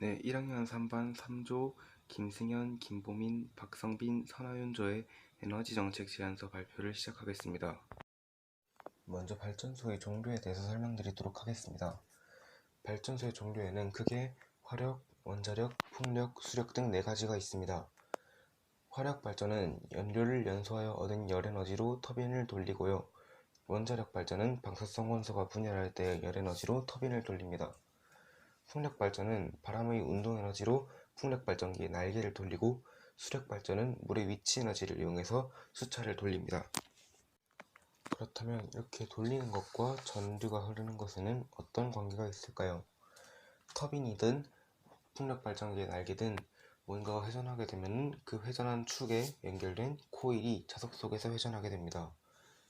네, 1학년 3반 3조 김승현, 김보민, 박성빈, 선하윤조의 에너지 정책 제안서 발표를 시작하겠습니다. 먼저 발전소의 종류에 대해서 설명드리도록 하겠습니다. 발전소의 종류에는 크게 화력, 원자력, 풍력, 수력 등 4가지가 있습니다. 화력 발전은 연료를 연소하여 얻은 열에너지로 터빈을 돌리고요. 원자력 발전은 방사성 원소가 분열할 때 열에너지로 터빈을 돌립니다. 풍력 발전은 바람의 운동 에너지로 풍력 발전기의 날개를 돌리고, 수력 발전은 물의 위치 에너지를 이용해서 수차를 돌립니다. 그렇다면 이렇게 돌리는 것과 전류가 흐르는 것에는 어떤 관계가 있을까요? 터빈이든 풍력 발전기의 날개든 뭔가가 회전하게 되면 그 회전한 축에 연결된 코일이 자석 속에서 회전하게 됩니다.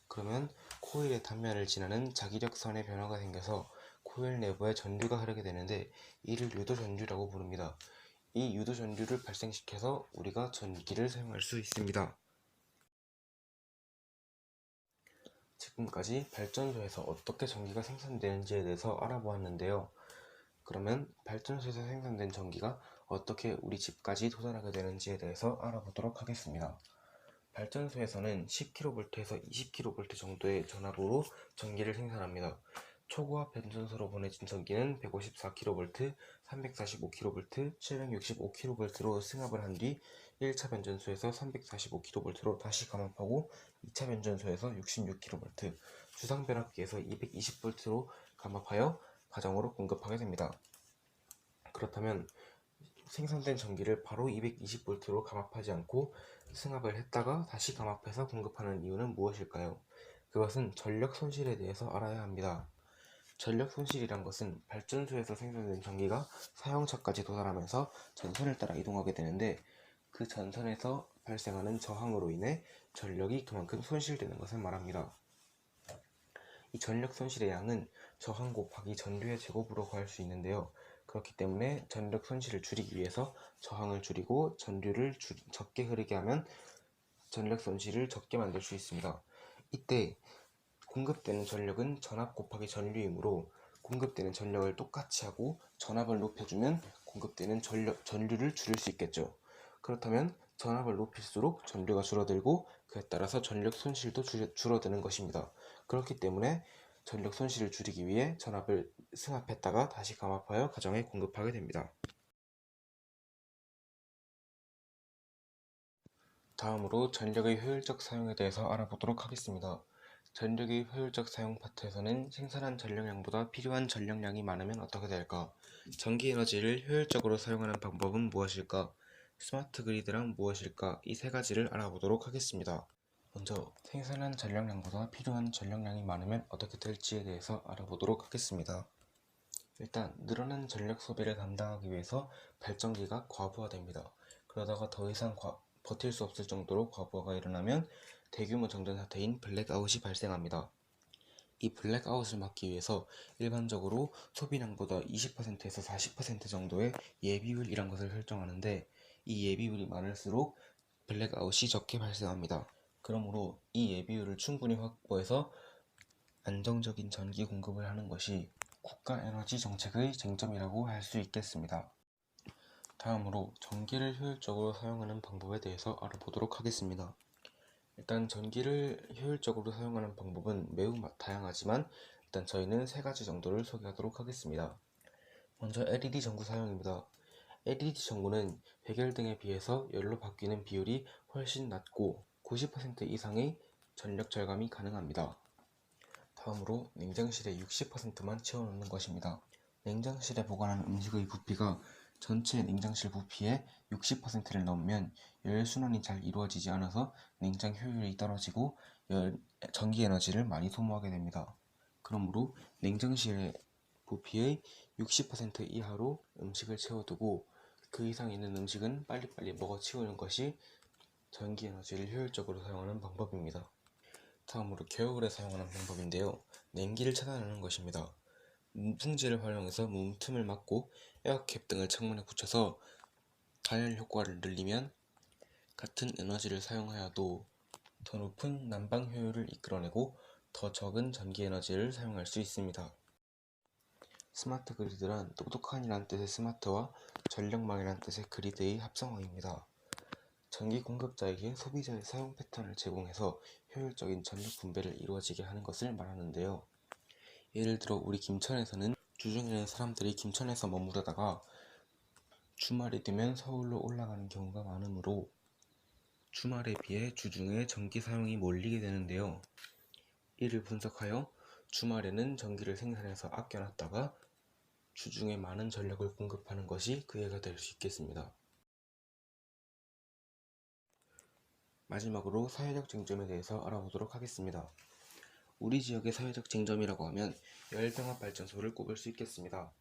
그러면 코일의 단면을 지나는 자기력선의 변화가 생겨서 코일 내부에 전류가 흐르게 되는데, 이를 유도전류라고 부릅니다. 이 유도전류를 발생시켜서 우리가 전기를 사용할 수 있습니다. 지금까지 발전소에서 어떻게 전기가 생산되는지에 대해서 알아보았는데요. 그러면 발전소에서 생산된 전기가 어떻게 우리 집까지 도달하게 되는지에 대해서 알아보도록 하겠습니다. 발전소에서는 10kV에서 20kV 정도의 전압으로 전기를 생산합니다. 초고압 변전소로 보내진 전기는 154kV, 345kV, 765kV로 승합을 한 뒤 1차 변전소에서 345kV로 다시 감압하고 2차 변전소에서 66kV, 주상 변압기에서 220V로 감압하여 가정으로 공급하게 됩니다. 그렇다면 생산된 전기를 바로 220V로 감압하지 않고 승합을 했다가 다시 감압해서 공급하는 이유는 무엇일까요? 그것은 전력 손실에 대해서 알아야 합니다. 전력 손실이란 것은 발전소에서 생산된 전기가 사용처까지 도달하면서 전선을 따라 이동하게 되는데, 그 전선에서 발생하는 저항으로 인해 전력이 그만큼 손실되는 것을 말합니다. 이 전력 손실의 양은 저항 곱하기 전류의 제곱으로 구할 수 있는데요. 그렇기 때문에 전력 손실을 줄이기 위해서 저항을 줄이고 전류를 적게 흐르게 하면 전력 손실을 적게 만들 수 있습니다. 이때 공급되는 전력은 전압 곱하기 전류이므로, 공급되는 전력을 똑같이 하고 전압을 높여주면 공급되는 전류를 줄일 수 있겠죠. 그렇다면 전압을 높일수록 전류가 줄어들고, 그에 따라서 전력 손실도 줄어드는 것입니다. 그렇기 때문에 전력 손실을 줄이기 위해 전압을 승합했다가 다시 감압하여 가정에 공급하게 됩니다. 다음으로 전력의 효율적 사용에 대해서 알아보도록 하겠습니다. 전력의 효율적 사용 파트에서는 생산한 전력량보다 필요한 전력량이 많으면 어떻게 될까? 전기 에너지를 효율적으로 사용하는 방법은 무엇일까? 스마트 그리드란 무엇일까? 이 3가지를 알아보도록 하겠습니다. 먼저 생산한 전력량보다 필요한 전력량이 많으면 어떻게 될지에 대해서 알아보도록 하겠습니다. 일단 늘어난 전력 소비를 감당하기 위해서 발전기가 과부하됩니다. 그러다가 더 이상 버틸 수 없을 정도로 과부하가 일어나면 대규모 정전 사태인 블랙아웃이 발생합니다. 이 블랙아웃을 막기 위해서 일반적으로 소비량보다 20%에서 40% 정도의 예비율이란 것을 설정하는데, 이 예비율이 많을수록 블랙아웃이 적게 발생합니다. 그러므로 이 예비율을 충분히 확보해서 안정적인 전기 공급을 하는 것이 국가 에너지 정책의 쟁점이라고 할 수 있겠습니다. 다음으로 전기를 효율적으로 사용하는 방법에 대해서 알아보도록 하겠습니다. 일단 전기를 효율적으로 사용하는 방법은 매우 다양하지만 일단 저희는 3가지 정도를 소개하도록 하겠습니다. 먼저 LED 전구 사용입니다. LED 전구는 백열등에 비해서 열로 바뀌는 비율이 훨씬 낮고 90% 이상의 전력 절감이 가능합니다. 다음으로 냉장실의 60%만 채워놓는 것입니다. 냉장실에 보관한 음식의 부피가 전체 냉장실 부피의 60%를 넘으면 열순환이 잘 이루어지지 않아서 냉장 효율이 떨어지고 전기 에너지를 많이 소모하게 됩니다. 그러므로 냉장실의 부피의 60% 이하로 음식을 채워두고, 그 이상 있는 음식은 빨리빨리 먹어 치우는 것이 전기 에너지를 효율적으로 사용하는 방법입니다. 다음으로 겨울에 사용하는 방법인데요. 냉기를 차단하는 것입니다. 문풍지를 활용해서 문틈을 막고 에어캡 등을 창문에 붙여서 단열 효과를 늘리면 같은 에너지를 사용하여도 더 높은 난방 효율을 이끌어내고 더 적은 전기 에너지를 사용할 수 있습니다. 스마트 그리드란 똑똑한이란 뜻의 스마트와 전력망이란 뜻의 그리드의 합성어입니다. 전기 공급자에게 소비자의 사용 패턴을 제공해서 효율적인 전력 분배를 이루어지게 하는 것을 말하는데요. 예를 들어 우리 김천에서는 주중에는 사람들이 김천에서 머무르다가 주말이 되면 서울로 올라가는 경우가 많으므로 주말에 비해 주중에 전기 사용이 몰리게 되는데요. 이를 분석하여 주말에는 전기를 생산해서 아껴놨다가 주중에 많은 전력을 공급하는 것이 그 예가 될 수 있겠습니다. 마지막으로 사회적 쟁점에 대해서 알아보도록 하겠습니다. 우리 지역의 사회적 쟁점이라고 하면 열병합발전소를 꼽을 수 있겠습니다.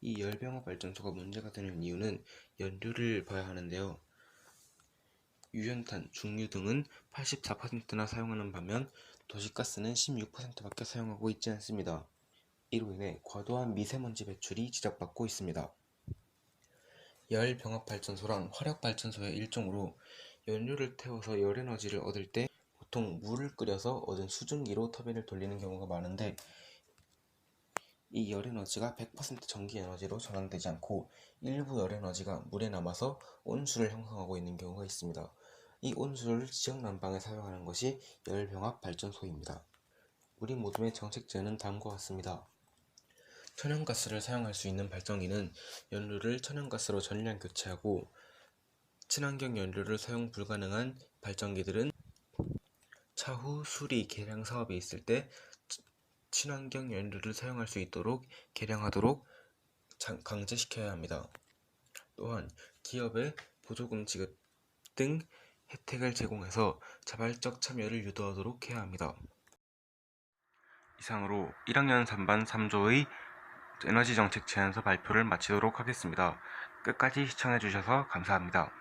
이 열병합발전소가 문제가 되는 이유는 연료를 봐야 하는데요. 유연탄, 중유 등은 84%나 사용하는 반면 도시가스는 16%밖에 사용하고 있지 않습니다. 이로 인해 과도한 미세먼지 배출이 지적받고 있습니다. 열병합발전소랑 화력발전소의 일종으로 연료를 태워서 열에너지를 얻을 때 보통 물을 끓여서 얻은 수증기로 터빈을 돌리는 경우가 많은데 이 열에너지가 100% 전기에너지로 전환되지 않고 일부 열에너지가 물에 남아서 온수를 형성하고 있는 경우가 있습니다. 이 온수를 지역난방에 사용하는 것이 열병합발전소입니다. 우리 모둠의 정책 제안은 다음과 같습니다. 천연가스를 사용할 수 있는 발전기는 연료를 천연가스로 전량 교체하고 친환경 연료를 사용 불가능한 발전기들은 차후 수리 개량 사업이 있을 때 친환경 연료를 사용할 수 있도록 개량하도록 강제시켜야 합니다. 또한 기업에 보조금 지급 등 혜택을 제공해서 자발적 참여를 유도하도록 해야 합니다. 이상으로 1학년 3반 3조의 에너지정책 제안서 발표를 마치도록 하겠습니다. 끝까지 시청해주셔서 감사합니다.